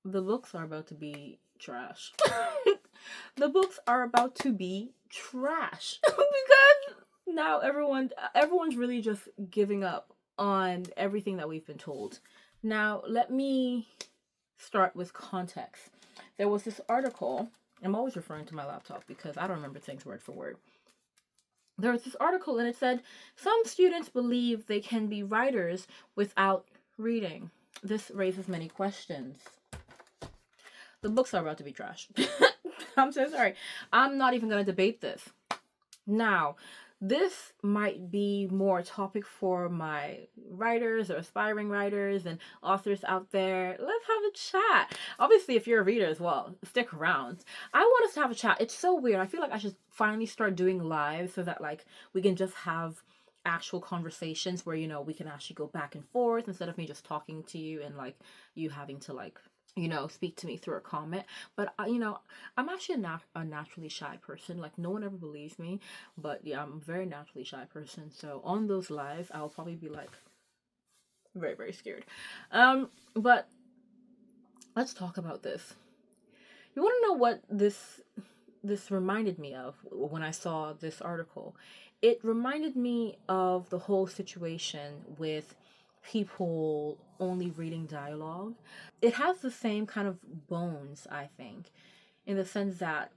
the books are about to be trash. The books are about to be trash because now everyone's really just giving up on everything that we've been told. Now, let me start with context. There was this article. I'm always referring to my laptop because I don't remember things word for word. There was this article and it said some students believe they can be writers without reading. This raises many questions. The books are about to be trash. I'm so sorry. I'm not even going to debate this. Now, this might be more a topic for my writers or aspiring writers and authors out there. Let's have a chat. Obviously, if you're a reader as well, stick around. I want us to have a chat. It's so weird. I feel like I should finally start doing live so that like we can just have actual conversations where, you know, we can actually go back and forth instead of me just talking to you and like you having to like, you know, speak to me through a comment. But you know, I'm actually a naturally shy person. Like no one ever believes me, but yeah, I'm a very naturally shy person. So on those lives, I'll probably be like very, very scared. But let's talk about this. You want to know what this reminded me of when I saw this article? It reminded me of the whole situation with people only reading dialogue. It has the same kind of bones, I think, in the sense that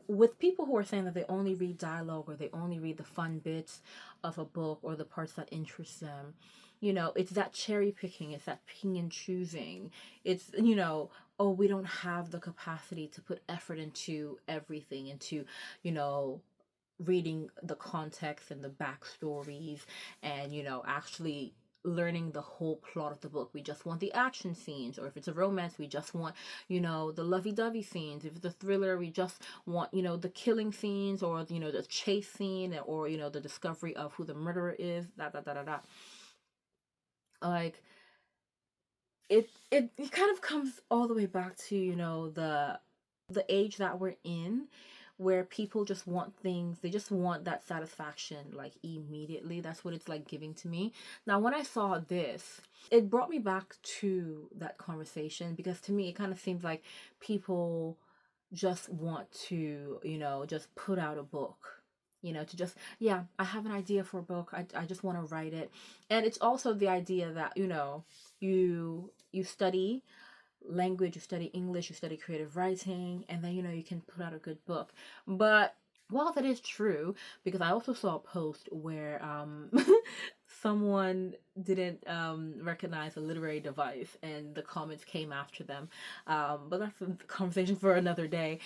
with people who are saying that they only read dialogue or they only read the fun bits of a book or the parts that interest them, you know, it's that cherry picking, it's that picking and choosing. It's, you know, oh, we don't have the capacity to put effort into everything, into, you know, reading the context and the backstories and, you know, actually learning the whole plot of the book. We just want the action scenes, or if it's a romance, we just want, you know, the lovey-dovey scenes. If it's a thriller, we just want, you know, the killing scenes, or, you know, the chase scene, or, you know, the discovery of who the murderer is, like it kind of comes all the way back to, you know, the age that we're in, where people just want things, they just want that satisfaction like immediately. That's what it's like giving to me. Now when I saw this, it brought me back to that conversation, because to me it kind of seems like people just want to, you know, just put out a book, you know, to just, yeah, I have an idea for a book, I just want to write it. And it's also the idea that, you know, you study language, you study English, you study creative writing, and then, you know, you can put out a good book. But while that is true, because I also saw a post where someone didn't recognize a literary device and the comments came after them, but that's a conversation for another day.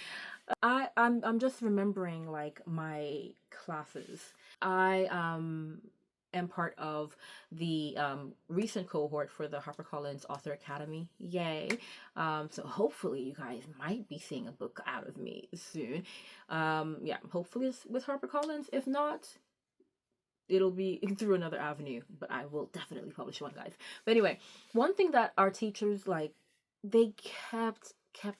I'm just remembering like my classes. I am part of the recent cohort for the HarperCollins Author Academy. Yay! So hopefully you guys might be seeing a book out of me soon. Yeah, hopefully it's with HarperCollins. If not, it'll be through another avenue, but I will definitely publish one, guys. But anyway, one thing that our teachers, like, they kept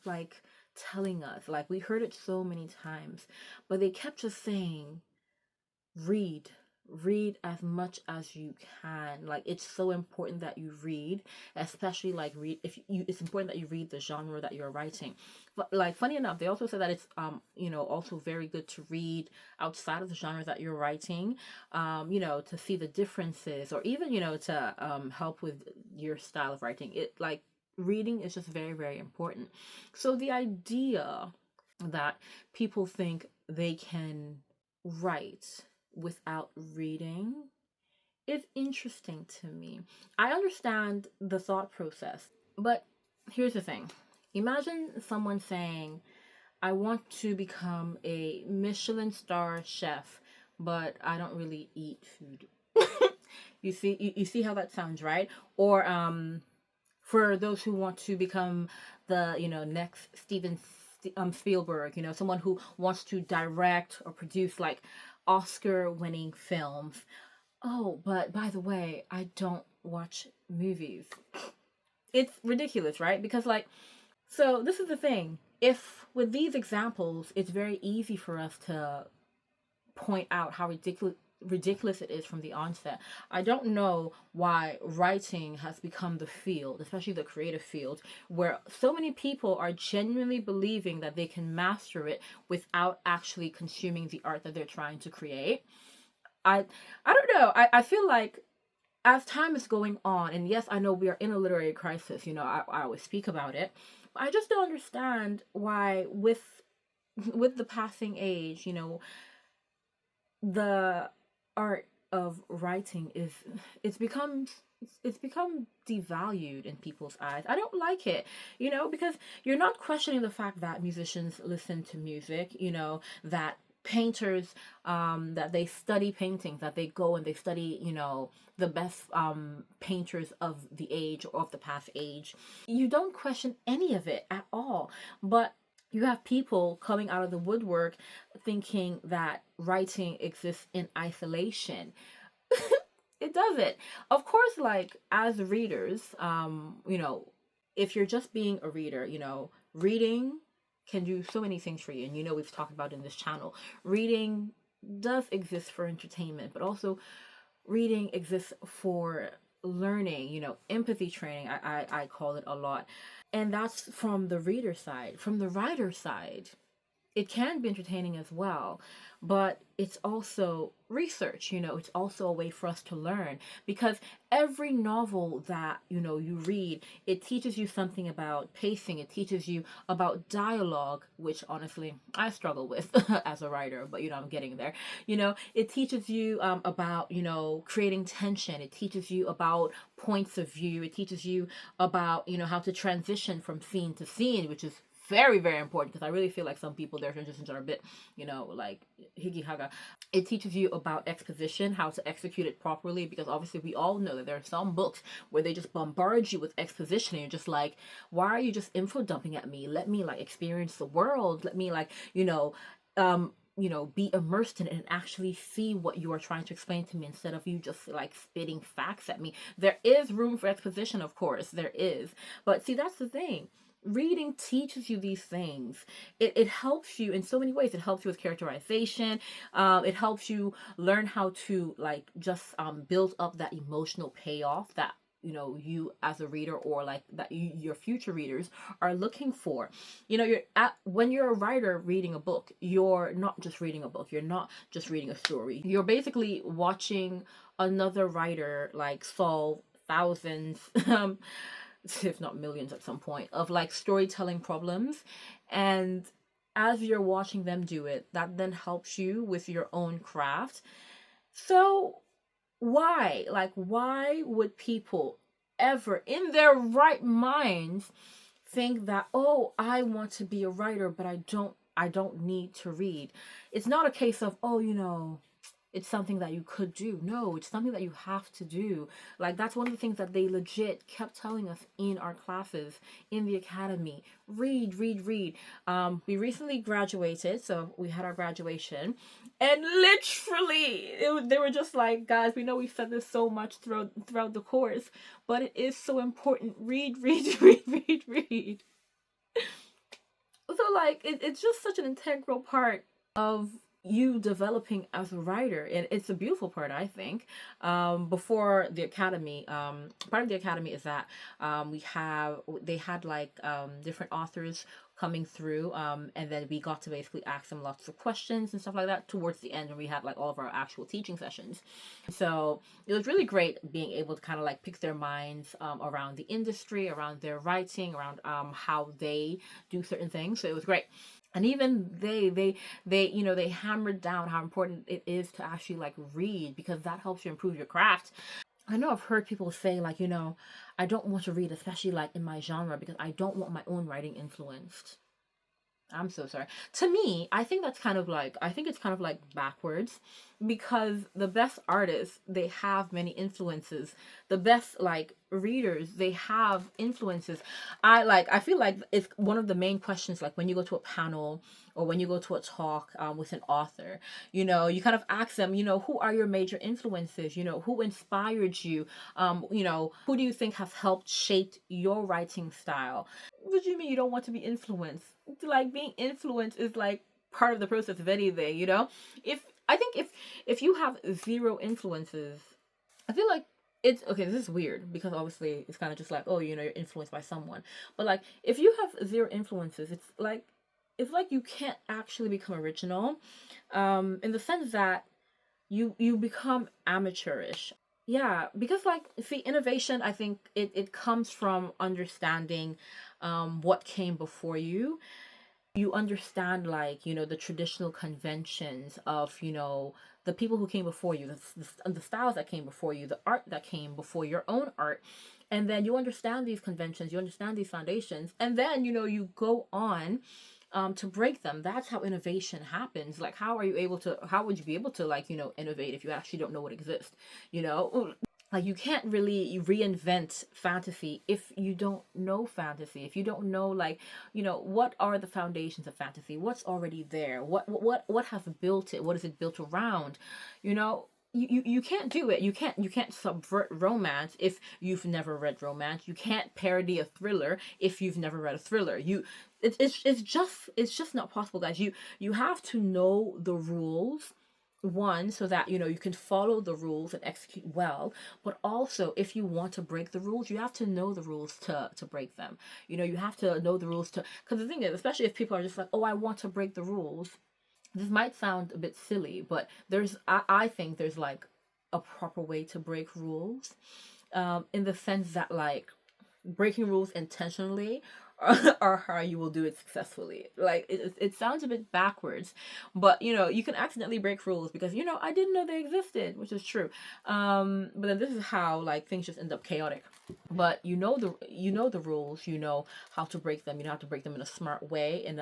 like telling us, like, we heard it so many times, but they kept just saying, read as much as you can. Like, it's so important that you read, especially like read if you it's important that you read the genre that you're writing. But like, funny enough, they also said that it's you know, also very good to read outside of the genre that you're writing, you know, to see the differences, or even, you know, to help with your style of writing. It, like, reading is just very, very important. So the idea that people think they can write without reading is interesting to me. I understand the thought process, but here's the thing. Imagine someone saying, I want to become a Michelin star chef, but I don't really eat food. You see how that sounds, right? Or for those who want to become the, you know, next Steven Spielberg, you know, someone who wants to direct or produce like Oscar winning films. Oh, but by the way, I don't watch movies. It's ridiculous, right? Because, like, so this is the thing. If with these examples, it's very easy for us to point out how ridiculous it is from the onset. I don't know why writing has become the field, especially the creative field, where so many people are genuinely believing that they can master it without actually consuming the art that they're trying to create. I I don't know. I feel like as time is going on, and yes, I know we are in a literary crisis, I always speak about it. I just don't understand why with the passing age, the art of writing it's become devalued in people's eyes. I don't like it, because you're not questioning the fact that musicians listen to music, that painters, that they study paintings, that they go and they study, the best painters of the age or of the past age. You don't question any of it at all. But you have people coming out of the woodwork thinking that writing exists in isolation. It doesn't. Of course, like as readers, if you're just being a reader, reading can do so many things for you. And we've talked about in this channel. Reading does exist for entertainment, but also reading exists for learning, empathy training. I call it a lot. And that's from the reader side. From the writer side, it can be entertaining as well, but it's also research, it's also a way for us to learn, because every novel that you read, it teaches you something about pacing, it teaches you about dialogue, which honestly I struggle with as a writer, but I'm getting there. It teaches you about creating tension, it teaches you about points of view, it teaches you about how to transition from scene to scene, which is very, very important, because I really feel like some people, their transitions are a bit, like higgy haga. It teaches you about exposition, how to execute it properly, because obviously we all know that there are some books where they just bombard you with exposition and you're just like, why are you just info dumping at me? Let me like experience the world. Let me like, be immersed in it and actually see what you are trying to explain to me, instead of you just like spitting facts at me. There is room for exposition, of course, there is. But see, that's the thing. Reading teaches you these things. It helps you in so many ways. It helps you with characterization. It helps you learn how to like just build up that emotional payoff that you as a reader, or like that your future readers are looking for. When you're a writer reading a book, you're not just reading a book, you're not just reading a story, you're basically watching another writer like solve thousands if not millions at some point, of like storytelling problems. And as you're watching them do it, that then helps you with your own craft. So why would people ever in their right minds think that, oh, I want to be a writer, but I don't need to read? It's not a case of, oh, it's something that you could do. No, it's something that you have to do. Like, that's one of the things that they legit kept telling us in our classes in the academy. Read, read, read. We recently graduated, so we had our graduation, and literally they were just like, guys, we know we've said this so much throughout the course, but it is so important. Read, read, read, read, read. So like it's just such an integral part of you developing as a writer, and it's a beautiful part, I think. Before the academy, part of the academy is that they had like different authors coming through, and then we got to basically ask them lots of questions and stuff like that towards the end, when we had like all of our actual teaching sessions. So it was really great being able to kind of like pick their minds around the industry, around their writing, around how they do certain things. So it was great. And even they hammered down how important it is to actually like read, because that helps you improve your craft. I know I've heard people say like, I don't want to read, especially like in my genre, because I don't want my own writing influenced. I'm so sorry. To me, I think it's kind of like backwards, because the best artists, they have many influences. The best like readers, they have influences. I feel like it's one of the main questions, like when you go to a panel or when you go to a talk with an author, you kind of ask them, who are your major influences? Who inspired you? Who do you think has helped shape your writing style? What do you mean you don't want to be influenced? Like, being influenced is like part of the process of anything. If I think if you have zero influences, I feel like it's okay. This is weird because obviously it's kind of just like, oh, you know, you're influenced by someone. But like, if you have zero influences, it's like you can't actually become original, in the sense that you become amateurish. Yeah, because like, see, innovation, I think it comes from understanding what came before you. You understand, like, you know, the traditional conventions of, you know, the people who came before you, the styles that came before you, the art that came before your own art. And then you understand these conventions, you understand these foundations, and then, you know, you go on to break them. That's how innovation happens. Like, how would you be able to, like, you know, innovate if you actually don't know what exists, you know? Like, you can't really reinvent fantasy if you don't know fantasy, if you don't know, like, you know, what are the foundations of fantasy, what's already there, what has built it, what is it built around, you know. You can't do it. You can't subvert romance if you've never read romance. You can't parody a thriller if you've never read a thriller. It's just not possible, guys. You have to know the rules, one, so that, you know, you can follow the rules and execute well. But also, if you want to break the rules, you have to know the rules to break them. You know, you have to know the rules to, because the thing is, especially if people are just like, oh, I want to break the rules, this might sound a bit silly, but I think there's like a proper way to break rules, in the sense that, like, breaking rules intentionally are how you will do it successfully. Like, it sounds a bit backwards, but, you know, you can accidentally break rules because, you know, I didn't know they existed, which is true. But then this is how, like, things just end up chaotic. But you know the rules, you know how to break them. You know how to break them in a smart way, in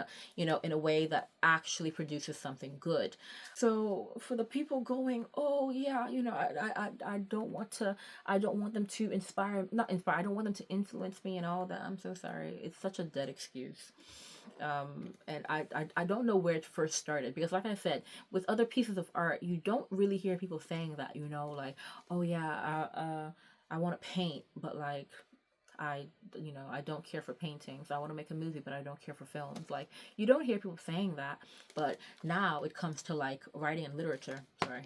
a way that actually produces something good. So for the people going, oh yeah, you know, I don't want to, I don't want them to inspire, not inspire, I don't want them to influence me and all that. I'm so sorry. It's such a dead excuse. And I don't know where it first started, because like I said, with other pieces of art, you don't really hear people saying that, you know, like, oh yeah, I want to paint, but like, I don't care for paintings. I want to make a movie, but I don't care for films. Like, you don't hear people saying that. But now it comes to, like, writing and literature. Sorry.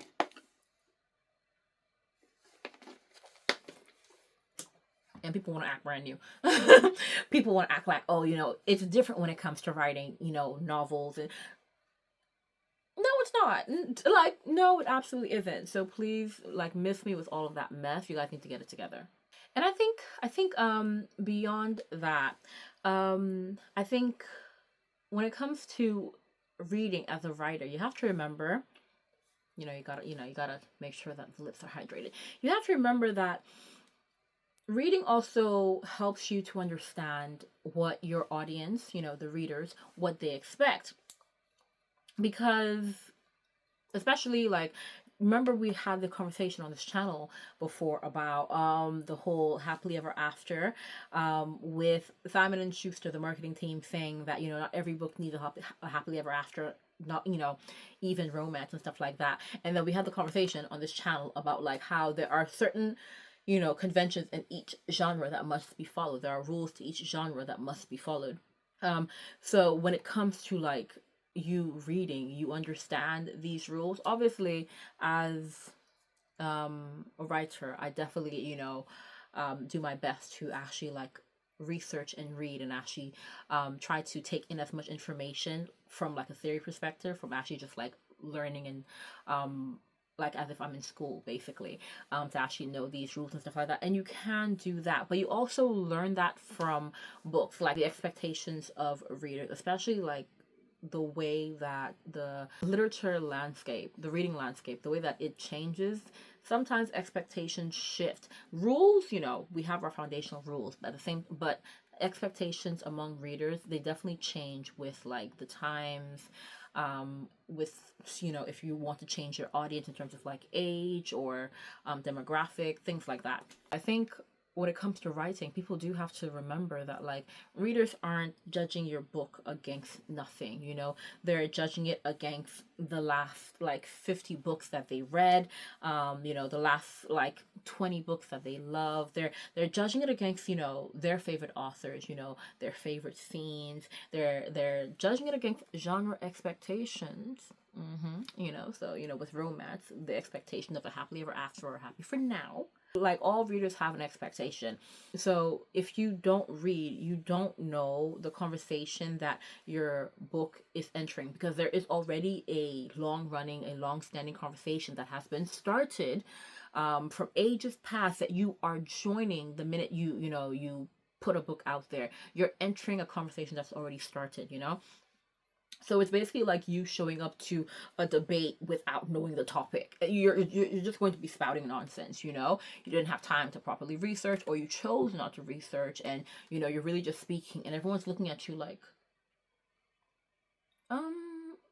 And people want to act brand new. People want to act like, oh, you know, it's different when it comes to writing, you know, novels. And no, it's not. Like, no, it absolutely isn't. So please, like, miss me with all of that mess. You guys need to get it together. And I think beyond that, I think when it comes to reading as a writer, you have to remember, you gotta make sure that the lips are hydrated. You have to remember that reading also helps you to understand what your audience, you know, the readers, what they expect. Because, especially, like, remember we had the conversation on this channel before about the whole happily ever after, with Simon and Schuster, the marketing team, saying that, you know, not every book needs a happily ever after, not, you know, even romance and stuff like that. And then we had the conversation on this channel about, like, how there are certain, you know, conventions in each genre that must be followed. There are rules to each genre that must be followed. Um, so when it comes to, like, you reading, you understand these rules. Obviously, as a writer, I definitely, you know, do my best to actually, like, research and read and actually try to take in as much information from, like, a theory perspective, from actually just, like, learning and like, as if I'm in school, basically, to actually know these rules and stuff like that. And you can do that, but you also learn that from books, like the expectations of readers, especially, like, the way that the literature landscape, the reading landscape, the way that it changes. Sometimes expectations shift. Rules, you know, we have our foundational rules, but but expectations among readers, they definitely change with, like, the times, with, you know, if you want to change your audience in terms of, like, age or demographic, things like that. I think when it comes to writing, people do have to remember that, like, readers aren't judging your book against nothing, you know. They're judging it against the last, like, 50 books that they read, you know, the last, like, 20 books that they love. They're judging it against, you know, their favorite authors, you know, their favorite scenes. They're judging it against genre expectations. You know, so, you know, with romance, the expectation of a happily ever after or happy for now. Like, all readers have an expectation. So if you don't read, you don't know the conversation that your book is entering, because there is already a long standing conversation that has been started from ages past, that you are joining the minute you put a book out there. You're entering a conversation that's already started, you know? So it's basically like you showing up to a debate without knowing the topic. You're just going to be spouting nonsense, you know? You didn't have time to properly research, or you chose not to research, and, you know, you're really just speaking, and everyone's looking at you like,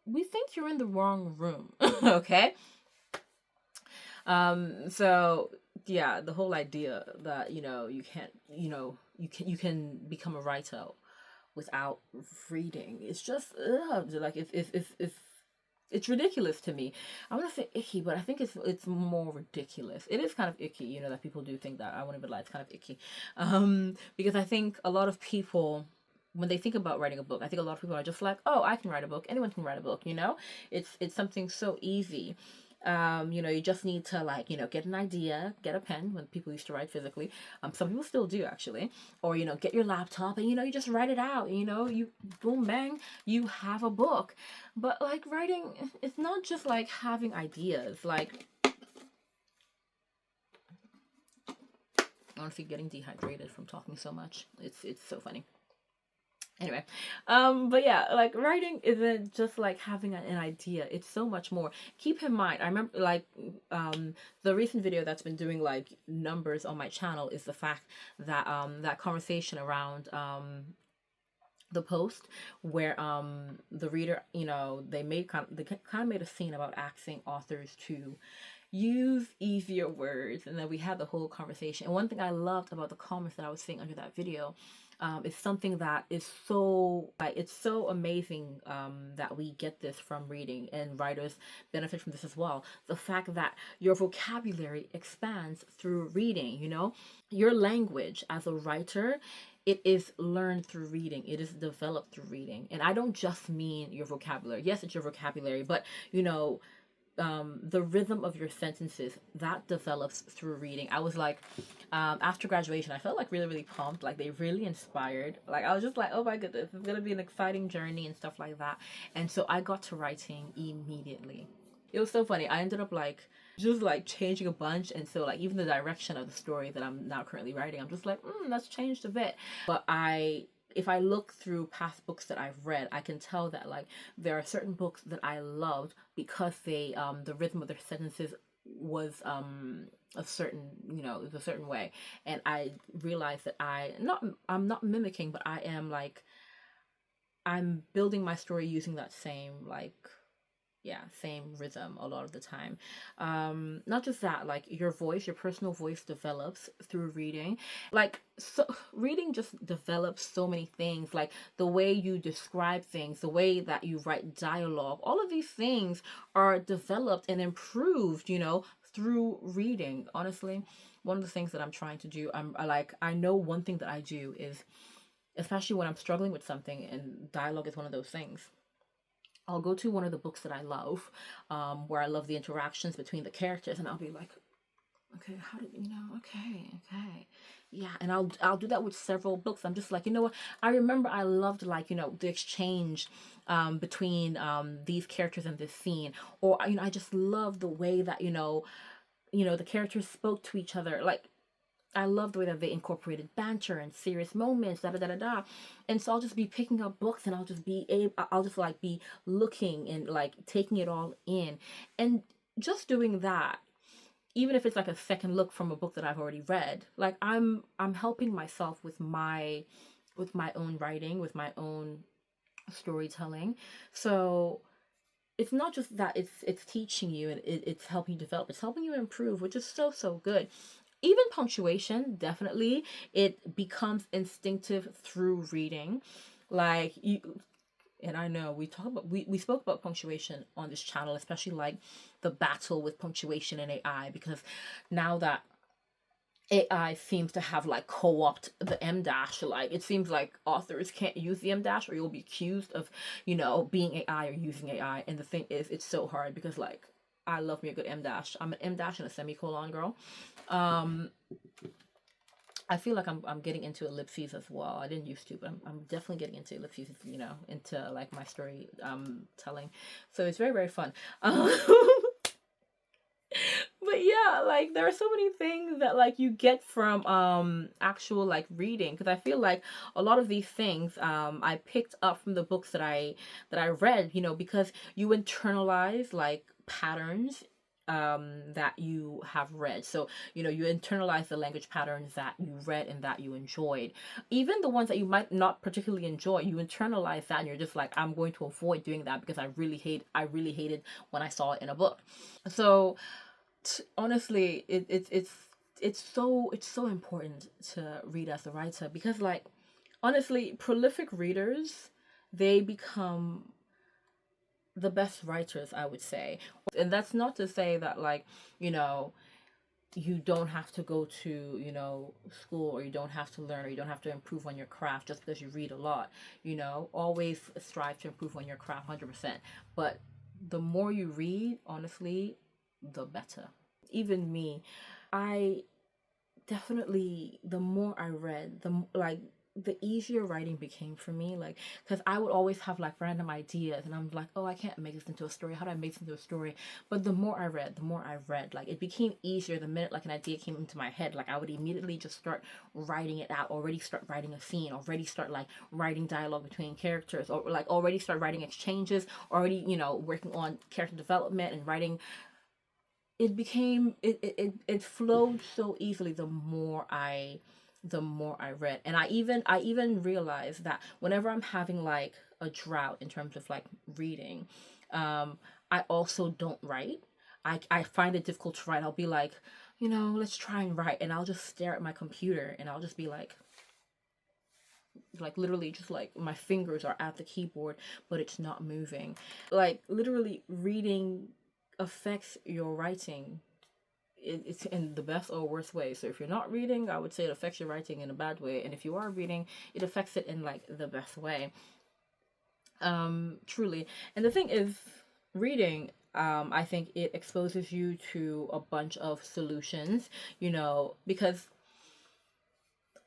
we think you're in the wrong room. Okay? So yeah, the whole idea that, you know, you can't, you know, you can become a writer without reading, it's just like it's ridiculous to me. I want to say icky, but I think it's more ridiculous. It is kind of icky, you know, that people do think that. I won't even lie, it's kind of icky, because I think a lot of people, when they think about writing a book, I think a lot of people are just like, oh, I can write a book, anyone can write a book, you know? It's something so easy. You know, you just need to, like, you know, get an idea, get a pen, when people used to write physically. Some people still do, actually. Or, you know, get your laptop and, you know, you just write it out, you know, you boom, bang, you have a book. But, like, writing, it's not just like having ideas. Like, honestly, getting dehydrated from talking so much. It's so funny. Anyway, but yeah, like, writing isn't just like having an idea. It's so much more. Keep in mind, I remember, like, the recent video that's been doing like numbers on my channel is the fact that that conversation around the post where the reader, you know, they kind of made a scene about asking authors to use easier words, and then we had the whole conversation. And one thing I loved about the comments that I was seeing under that video, is something that is so, like, it's so amazing, that we get this from reading, and writers benefit from this as well. The fact that your vocabulary expands through reading, you know, your language as a writer, it is learned through reading. It is developed through reading. And I don't just mean your vocabulary. Yes, it's your vocabulary, but, you know, the rhythm of your sentences, that develops through reading. I was like, after graduation, I felt like really, really pumped. Like, they really inspired. Like, I was just like, oh my goodness, it's gonna be an exciting journey and stuff like that. And so I got to writing immediately. It was so funny. I ended up like just like changing a bunch, and so, like, even the direction of the story that I'm now currently writing, I'm just like, that's changed a bit. But if I look through past books that I've read, I can tell that, like, there are certain books that I loved because they the rhythm of their sentences was a certain, you know, it was a certain way. And I realized that I'm not mimicking, but I am, like, I'm building my story using that same, like, yeah, same rhythm a lot of the time. Not just that, like, your personal voice develops through reading. Like, so reading just develops so many things, like the way you describe things, the way that you write dialogue. All of these things are developed and improved, you know, through reading. Honestly, one of the things that I'm trying to do, I know one thing that I do is, especially when I'm struggling with something, and dialogue is one of those things, I'll go to one of the books that I love, where I love the interactions between the characters, and I'll be like, okay, how did, you know, okay, yeah. And I'll do that with several books. I'm just like, you know what, I remember I loved, like, you know, the exchange between these characters in this scene, or, you know, I just love the way that, you know, the characters spoke to each other. Like, I love the way that they incorporated banter and serious moments, da da da da da. And so I'll just be picking up books, and I'll just like be looking and like taking it all in, and just doing that, even if it's like a second look from a book that I've already read. Like, I'm helping myself with my own writing, with my own storytelling. So it's not just that it's teaching you, and it's helping you develop, it's helping you improve, which is so good. Even punctuation, definitely, it becomes instinctive through reading. Like, you, and I know we spoke about punctuation on this channel, especially like the battle with punctuation and AI, because now that AI seems to have like co-opted the M dash. Like it seems like authors can't use the M dash or you'll be accused of, being AI or using AI. And the thing is, it's so hard because like I love me a good M dash. I'm an M dash and a semicolon girl. Um, I feel like I'm getting into ellipses as well. I didn't used to, but I'm definitely getting into ellipses, into like my story telling. So it's very, very fun. But yeah, like there are so many things that like you get from actual like reading, because I feel like a lot of these things I picked up from the books that I read, because you internalize like patterns that you have read. So you internalize the language patterns that you read and that you enjoyed. Even the ones that you might not particularly enjoy, you internalize that and you're just like, I'm going to avoid doing that because I really hated when I saw it in a book. So honestly, it's so important to read as a writer, because like honestly, prolific readers, they become the best writers, I would say. And that's not to say that like you don't have to go to school, or you don't have to learn, or you don't have to improve on your craft just because you read a lot. Always strive to improve on your craft 100%. But the more you read, honestly, the better. Even me, I definitely, the more I read, the easier writing became for me. Like, because I would always have like random ideas and I'm like, oh, I can't make this into a story, how do I make this into a story? But the more I read, like it became easier. The minute like an idea came into my head, like I would immediately just start writing it out, already start writing a scene, already start like writing dialogue between characters, or like already start writing exchanges, already working on character development and writing. It flowed so easily the more I read. And I even realized that whenever I'm having like a drought in terms of like reading, um I also don't write. I find it difficult to write. I'll be like, let's try and write, and I'll just stare at my computer and I'll just be like literally just like my fingers are at the keyboard but it's not moving. Like literally reading affects your writing. It's in the best or worst way. So if you're not reading, I would say it affects your writing in a bad way, and if you are reading, it affects it in like the best way. Truly. And the thing is, reading, I think it exposes you to a bunch of solutions, because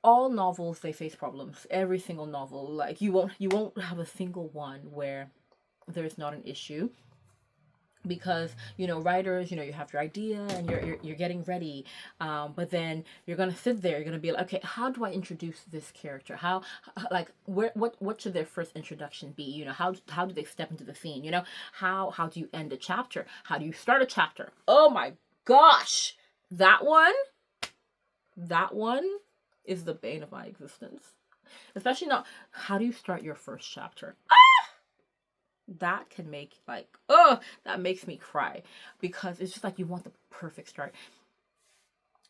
all novels, they face problems. Every single novel, like you won't have a single one where there's not an issue, because writers, you have your idea and you're getting ready, but then you're gonna sit there, you're gonna be like, okay, how do I introduce this character? Like what should their first introduction be? How do they step into the scene? How do you end a chapter? How do you start a chapter? Oh my gosh, that one is the bane of my existence. Especially not, how do you start your first chapter? That can make like, oh, that makes me cry, because it's just like you want the perfect start.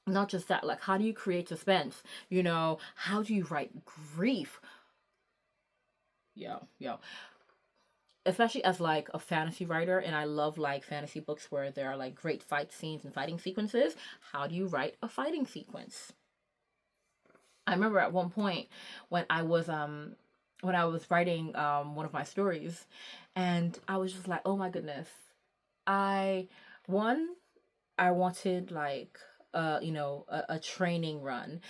Not just that, like how do you create suspense? How do you write grief? Yeah. Especially as like a fantasy writer, and I love like fantasy books where there are like great fight scenes and fighting sequences. How do you write a fighting sequence? I remember at one point when I was writing one of my stories, and I was just like, oh my goodness. I one I wanted like a training run,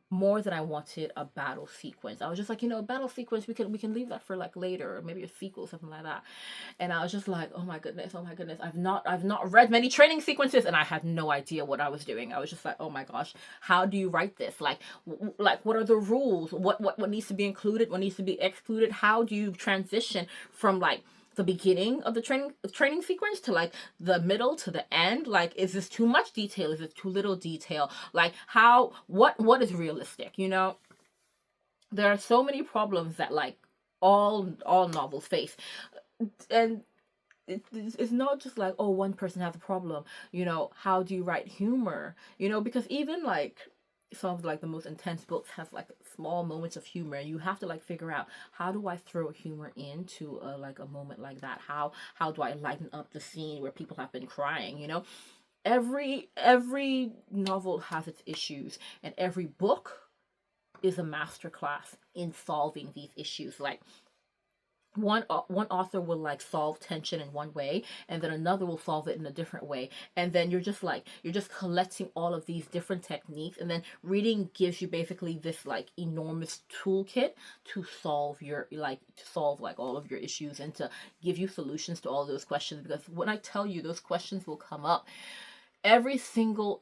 more than I wanted a battle sequence. I was just like, a battle sequence, we can leave that for like later, or maybe a sequel, something like that. And I was just like, oh my goodness, oh my goodness. I've not read many training sequences, and I had no idea what I was doing. I was just like, oh my gosh, how do you write this? Like like what are the rules? What needs to be included? What needs to be excluded? How do you transition from like the beginning of the training sequence to like the middle to the end? Like, is this too much detail? Is it too little detail? Like what is realistic? There are so many problems that like all novels face. And it's not just like, oh, one person has a problem. How do you write humor? Because even like some of like the most intense books have like small moments of humor. You have to like figure out, how do I throw humor into like a moment like that? How do I lighten up the scene where people have been crying? every novel has its issues, and every book is a masterclass in solving these issues. Like one author will like solve tension in one way, and then another will solve it in a different way, and then you're just collecting all of these different techniques, and then reading gives you basically this like enormous toolkit to solve like all of your issues, and to give you solutions to all those questions. Because when I tell you, those questions will come up every single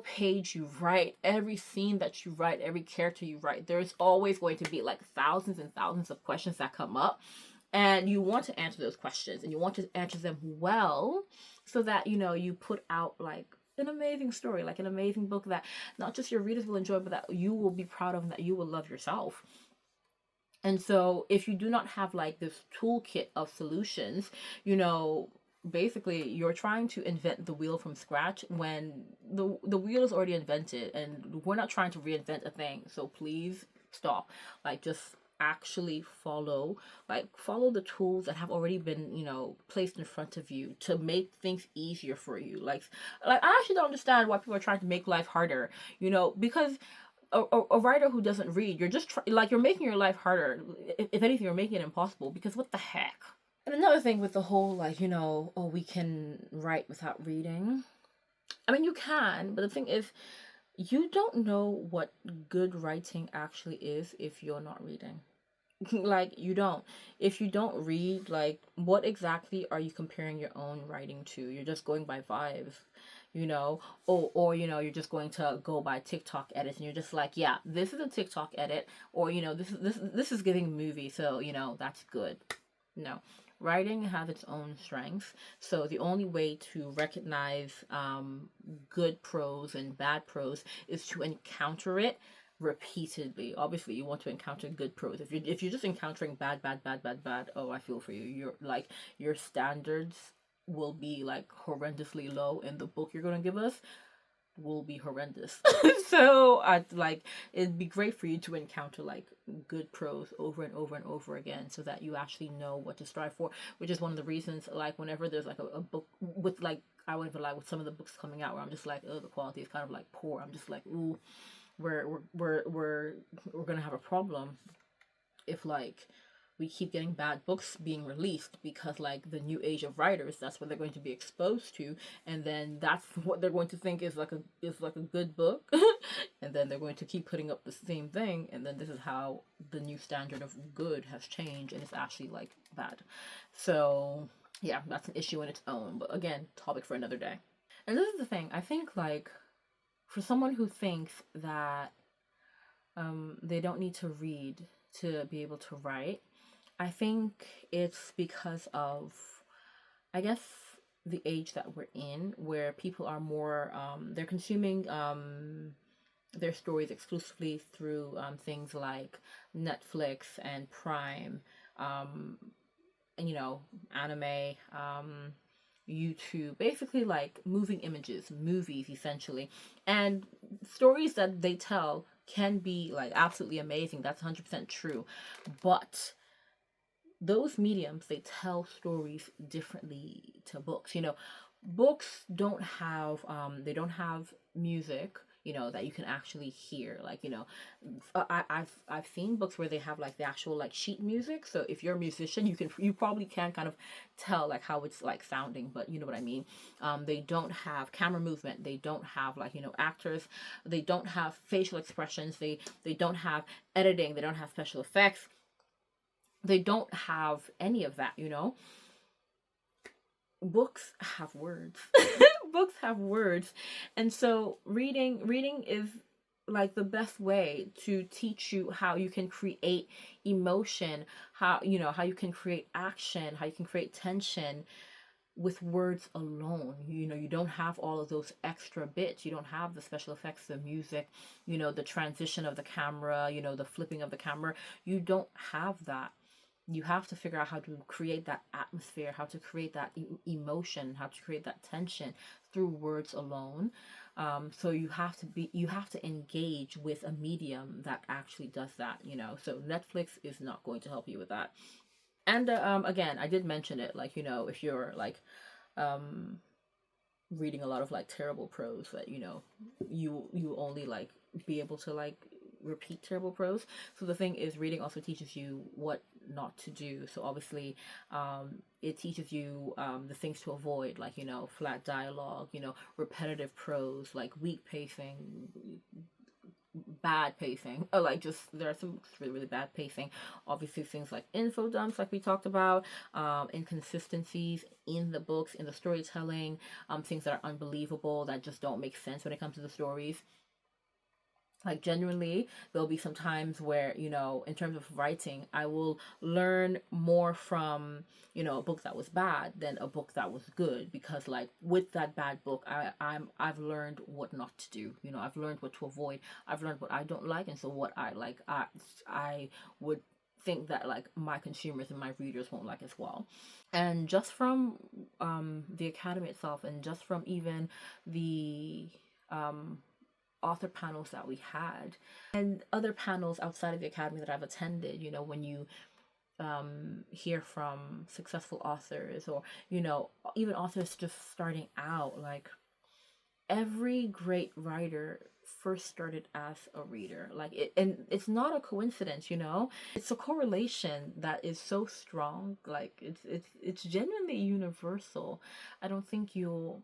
page you write, every scene that you write, every character you write. There's always going to be like thousands and thousands of questions that come up, and you want to answer those questions, and you want to answer them well, so that you put out like an amazing story, like an amazing book that not just your readers will enjoy, but that you will be proud of and that you will love yourself. And so if you do not have like this toolkit of solutions, basically you're trying to invent the wheel from scratch when the wheel is already invented, and we're not trying to reinvent a thing. So please stop. Like, just actually follow the tools that have already been placed in front of you to make things easier for you. Like I actually don't understand why people are trying to make life harder, because a writer who doesn't read, you're just you're making your life harder. If anything, you're making it impossible, because what the heck. And another thing with the whole we can write without reading. I mean, you can, but the thing is, you don't know what good writing actually is if you're not reading. Like, you don't. If you don't read, like, what exactly are you comparing your own writing to? You're just going by vibes, or you're just going to go by TikTok edits, and you're just like, yeah, this is a TikTok edit, or this is giving movie, so that's good. No. Writing has its own strengths, so the only way to recognize good prose and bad prose is to encounter it repeatedly. Obviously, you want to encounter good prose. If you're just encountering bad, oh, I feel for you. Your standards will be like horrendously low, and the book you're gonna give us will be horrendous. So it'd be great for you to encounter like good prose over and over and over again, so that you actually know what to strive for, which is one of the reasons, like, whenever there's like a book with, like, I wouldn't even lie, with some of the books coming out where I'm just like, oh, the quality is kind of like poor, I'm just like, ooh, we're gonna have a problem if like we keep getting bad books being released, because like the new age of writers, that's what they're going to be exposed to, and then that's what they're going to think is like a good book. And then they're going to keep putting up the same thing, and then this is how the new standard of good has changed, and it's actually like bad. So yeah, that's an issue in its own, but again, topic for another day. And this is the thing, I think, like, for someone who thinks that they don't need to read to be able to write, I think it's because of, I guess, the age that we're in, where people are more, they're consuming their stories exclusively through things like Netflix and Prime, and anime, YouTube, basically like moving images, movies essentially. And stories that they tell can be like absolutely amazing. That's 100% true. But those mediums, they tell stories differently to books. Books don't have music, that you can actually hear. Like, I've seen books where they have like the actual like sheet music. So if you're a musician, you probably can kind of tell like how it's like sounding, but you know what I mean. They don't have camera movement. They don't have like actors. They don't have facial expressions. They don't have editing. They don't have special effects. They don't have any of that. Books have words. Books have words. And so reading is like the best way to teach you how you can create emotion, how you can create action, how you can create tension with words alone. You don't have all of those extra bits. You don't have the special effects, the music, the transition of the camera, the flipping of the camera. You don't have that. You have to figure out how to create that atmosphere, how to create that emotion, how to create that tension through words alone. So you have to engage with a medium that actually does that. So Netflix is not going to help you with that. And again, I did mention it, like, if you're like reading a lot of like terrible prose that, you know, you only like be able to like repeat terrible prose. So the thing is, reading also teaches you what not to do. So obviously, it teaches you the things to avoid, like, you know, flat dialogue, you know, repetitive prose, like weak pacing, bad pacing, or like just there are some really, really bad pacing. Obviously, things like info dumps, like we talked about, inconsistencies in the books, in the storytelling, things that are unbelievable, that just don't make sense when it comes to the stories. Like, genuinely, there'll be some times where, you know, in terms of writing, I will learn more from, you know, a book that was bad than a book that was good, because like with that bad book, I've learned what not to do. You know, I've learned what to avoid. I've learned what I don't like, and so what I like, I would think that like my consumers and my readers won't like as well. And just from the academy itself, and just from even the um author panels that we had, and other panels outside of the academy that I've attended, you know, when you hear from successful authors, or, you know, even authors just starting out, like every great writer first started as a reader. Like it, and it's not a coincidence, you know, it's a correlation that is so strong. Like it's genuinely universal. I don't think you'll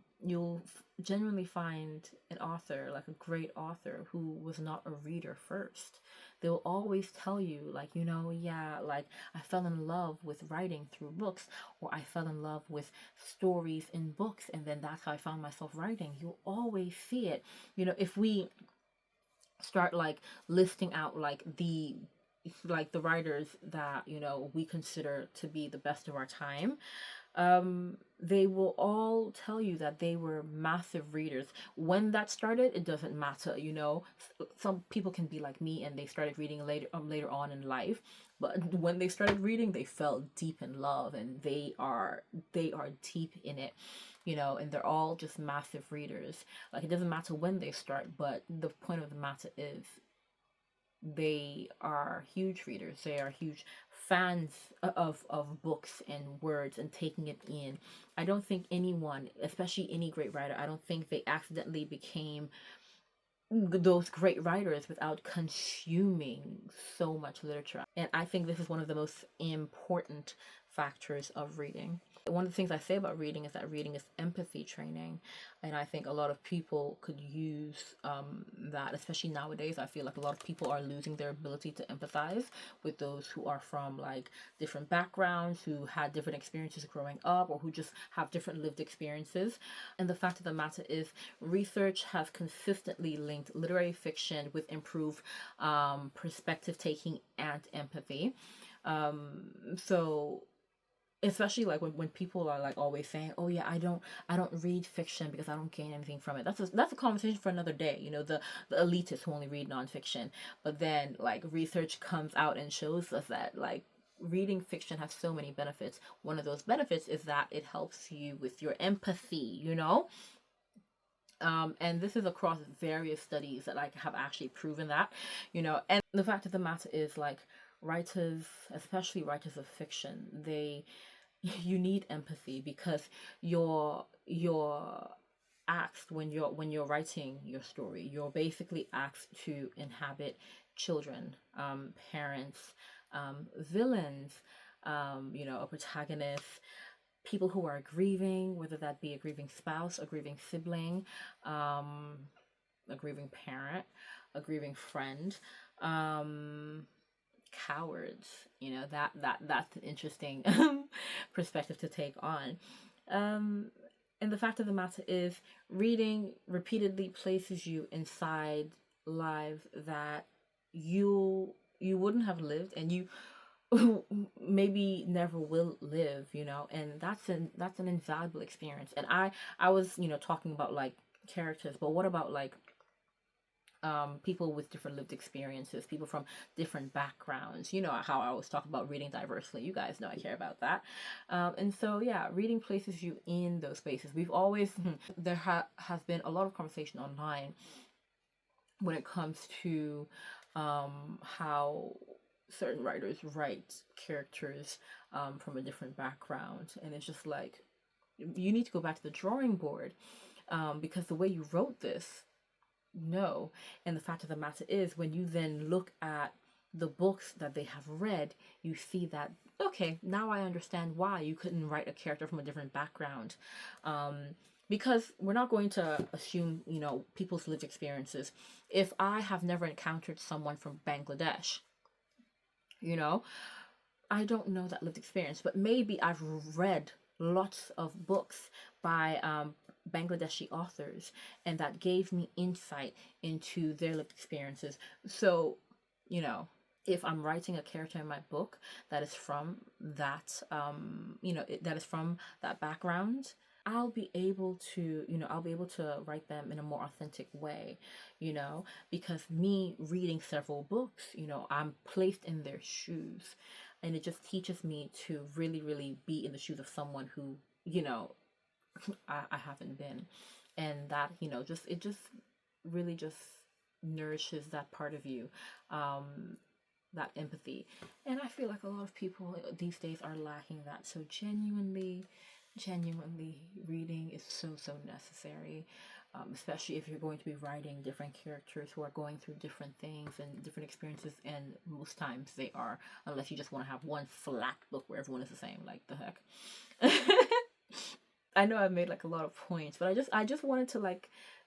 genuinely find an author, like a great author, who was not a reader first. They'll always tell you, like, you know, yeah, like I fell in love with writing through books, or I fell in love with stories in books, and then that's how I found myself writing. You'll always see it. You know, if we start like listing out like the writers that, you know, we consider to be the best of our time, they will all tell you that they were massive readers. When that started, it doesn't matter, you know. Some people can be like me and they started reading later on in life, but when they started reading, they fell deep in love, and they are deep in it, you know, and they're all just massive readers. Like, it doesn't matter when they start, but the point of the matter is they are huge readers. They are huge fans of books and words and taking it in. I don't think anyone, especially any great writer, I don't think they accidentally became those great writers without consuming so much literature. And I think this is one of the most important factors of reading. One of the things I say about reading is that reading is empathy training, and I think a lot of people could use that, especially nowadays. I feel like a lot of people are losing their ability to empathize with those who are from like different backgrounds, who had different experiences growing up, or who just have different lived experiences. And the fact of the matter is, research has consistently linked literary fiction with improved perspective taking and empathy. So especially like when people are like always saying, oh yeah, I don't read fiction because I don't gain anything from it. That's a conversation for another day, you know, the elitists who only read nonfiction. But then like research comes out and shows us that like reading fiction has so many benefits. One of those benefits is that it helps you with your empathy, you know. And this is across various studies that like have actually proven that, you know. And the fact of the matter is, like, writers, especially writers of fiction, you need empathy, because you're asked, when you're writing your story, you're basically asked to inhabit children, parents, villains, you know, a protagonist, people who are grieving, whether that be a grieving spouse, a grieving sibling, a grieving parent, a grieving friend, cowards. You know, that's an interesting perspective to take on. And the fact of the matter is, reading repeatedly places you inside lives that you wouldn't have lived, and you maybe never will live, you know. And that's an invaluable experience. And I was, you know, talking about like characters, but what about like people with different lived experiences, people from different backgrounds? You know how I always talk about reading diversely. You guys know I care about that. And so yeah, reading places you in those spaces. We've always there has been a lot of conversation online when it comes to how certain writers write characters from a different background, and it's just like, you need to go back to the drawing board. because the way you wrote this, no. And the fact of the matter is, when you then look at the books that they have read, you see that, okay, now I understand why you couldn't write a character from a different background. Because we're not going to assume, people's lived experiences. If I have never encountered someone from Bangladesh, I don't know that lived experience, but maybe I've read lots of books by Bangladeshi authors, and that gave me insight into their lived experiences. So, if I'm writing a character in my book that is from that is from that background, I'll be able to write them in a more authentic way, because me reading several books, I'm placed in their shoes, and it just teaches me to really, really be in the shoes of someone who, I haven't been. And that, it just really just nourishes that part of you, that empathy. And I feel like a lot of people these days are lacking that. So genuinely reading is so necessary, especially if you're going to be writing different characters who are going through different things and different experiences, and most times they are, unless you just want to have one flat book where everyone is the same, like the heck. I know I've made like a lot of points, but I just wanted to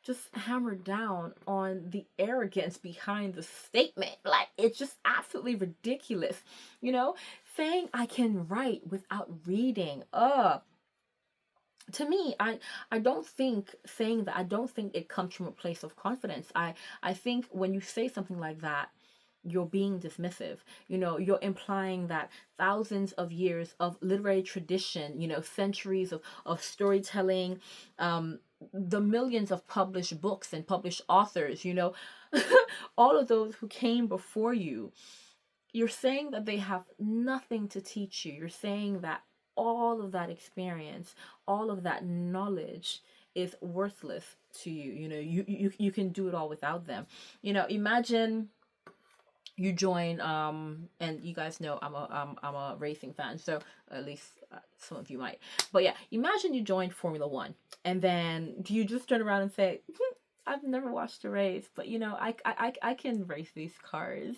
just hammer down on the arrogance behind the statement. Like, it's just absolutely ridiculous, saying I can write without reading. To me, I don't think saying that, I don't think it comes from a place of confidence. I think when you say something like that, you're being dismissive. You're implying that thousands of years of literary tradition, centuries of storytelling, the millions of published books and published authors, all of those who came before you, you're saying that they have nothing to teach you. You're saying that all of that experience, all of that knowledge is worthless to you. You can do it all without them. Imagine you join, and you guys know I'm a racing fan, so at least some of you might. But yeah, imagine you joined Formula One, and then you just turn around and say, I've never watched a race, but I can race these cars.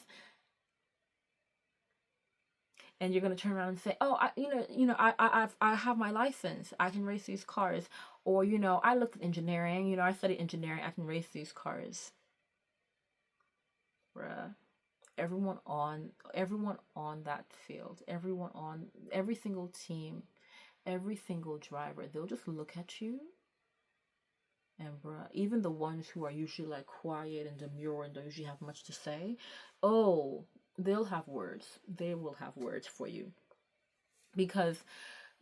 And you're gonna turn around and say, "Oh, I have my license. I can race these cars." Or I looked at engineering. I studied engineering. I can race these cars. Bruh, everyone on that field, every single team, every single driver, they'll just look at you. And bruh, even the ones who are usually like quiet and demure and don't usually have much to say, oh, they'll have words. They will have words for you. Because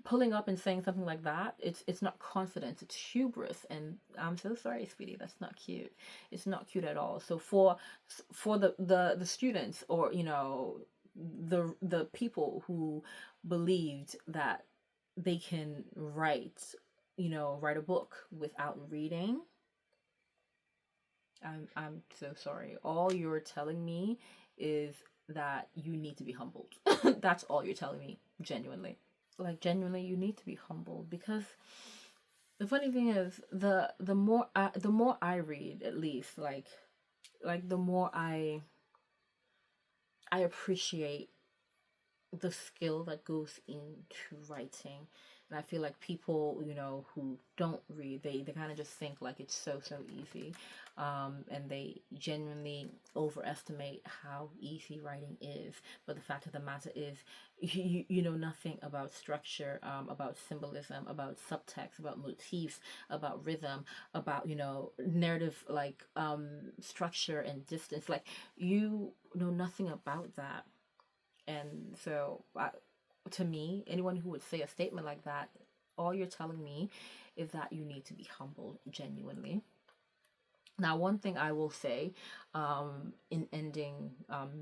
pulling up and saying something like that, it's not confidence, it's hubris. And I'm so sorry, sweetie, that's not cute. It's not cute at all. So for the students, or the people who believed that they can write a book without reading, I'm so sorry. All you're telling me is that you need to be humbled. That's all you're telling me, genuinely. Like, genuinely, you need to be humbled, because the funny thing is, the more I read, at least, like the more I appreciate the skill that goes into writing. And I feel like people, who don't read, they kind of just think like it's so easy, and they genuinely overestimate how easy writing is. But the fact of the matter is, you know nothing about structure, about symbolism, about subtext, about motifs, about rhythm, about narrative, like structure and distance. Like, you know nothing about that. And so, to me, anyone who would say a statement like that, all you're telling me is that you need to be humbled, genuinely. Now, one thing I will say, in ending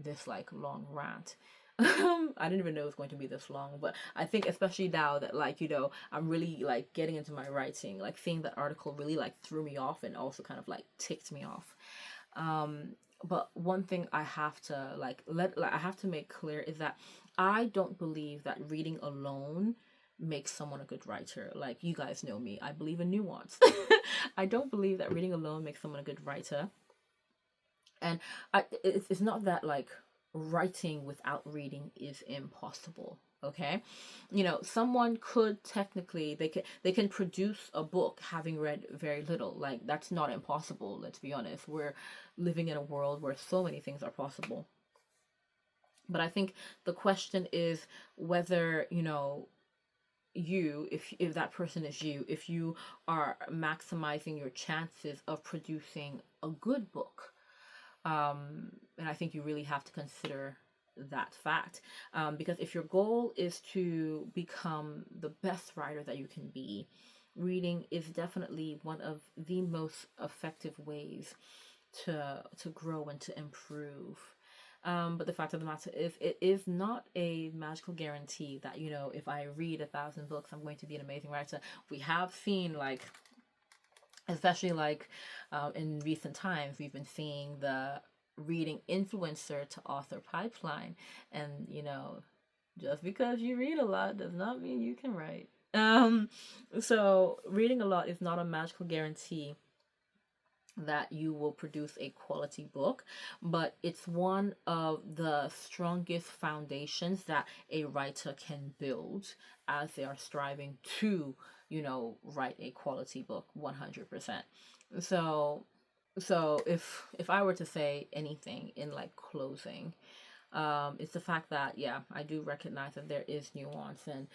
this like long rant, I didn't even know it was going to be this long, but I think especially now that I'm really like getting into my writing, like seeing that article really like threw me off and also kind of like ticked me off. But one thing I have to I have to make clear is that I don't believe that reading alone makes someone a good writer. Like, you guys know me, I believe in nuance. I don't believe that reading alone makes someone a good writer. And it's not that like writing without reading is impossible. Okay, you know, someone could technically, they can produce a book having read very little. Like, that's not impossible. Let's be honest. We're living in a world where so many things are possible. But I think the question is whether, you know, you, if that person is you, if you are maximizing your chances of producing a good book. And I think you really have to consider that fact, because if your goal is to become the best writer that you can be, reading is definitely one of the most effective ways to grow and to improve. But the fact of the matter is, it is not a magical guarantee that, you know, if I read 1,000 books, I'm going to be an amazing writer. We have seen, like, especially like in recent times, we've been seeing the reading influencer to author pipeline. And, you know, just because you read a lot does not mean you can write. So reading a lot is not a magical guarantee that you will produce a quality book, but it's one of the strongest foundations that a writer can build as they are striving to, you know, write a quality book 100%. So if I were to say anything in like closing, it's the fact that, yeah, I do recognize that there is nuance, and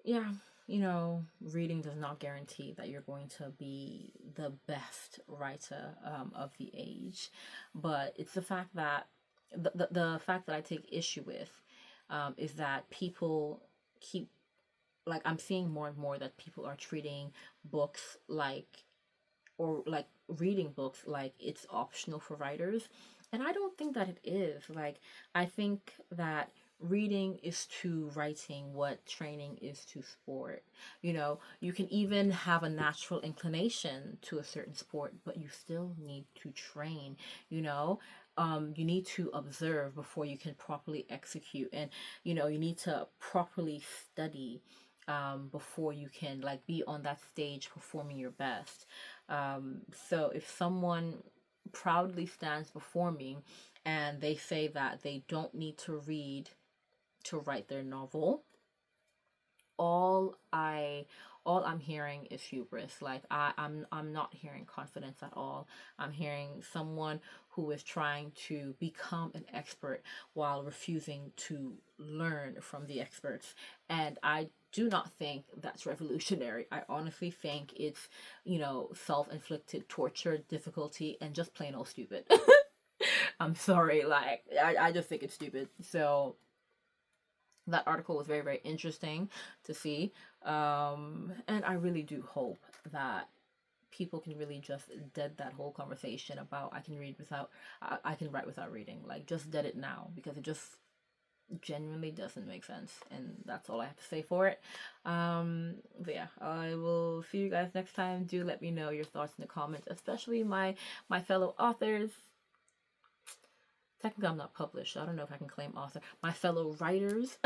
yeah, you know, reading does not guarantee that you're going to be the best writer of the age. But it's the fact that the fact that I take issue with is that people keep, like, I'm seeing more and more that people are treating books like, or like reading books like it's optional for writers. And I don't think that it is. Like, I think that reading is to writing what training is to sport. You know, you can even have a natural inclination to a certain sport, but you still need to train, you know. You need to observe before you can properly execute, and you know, you need to properly study before you can like be on that stage performing your best. So if someone proudly stands before me and they say that they don't need to read to write their novel, all I all I'm hearing is hubris. Like, I'm not hearing confidence at all. I'm hearing someone who is trying to become an expert while refusing to learn from the experts. And I do not think that's revolutionary. I honestly think it's, you know, self-inflicted torture, difficulty, and just plain old stupid. I'm sorry, like, I just think it's stupid. So that article was very, very interesting to see. And I really do hope that people can really just dead that whole conversation about I can write without reading. Like, just dead it now, because it just genuinely doesn't make sense. And that's all I have to say for it. But yeah, I will see you guys next time. Do let me know your thoughts in the comments, especially my fellow authors. Technically, I'm not published, so I don't know if I can claim author. My fellow writers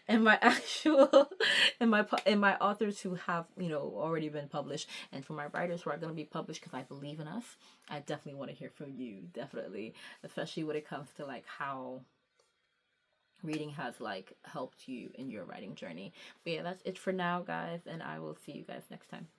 and my actual and my authors who have, you know, already been published, and for my writers who are going to be published because I believe in us. I definitely want to hear from you, definitely, especially when it comes to like how reading has like helped you in your writing journey. But yeah, that's it for now, guys, and I will see you guys next time.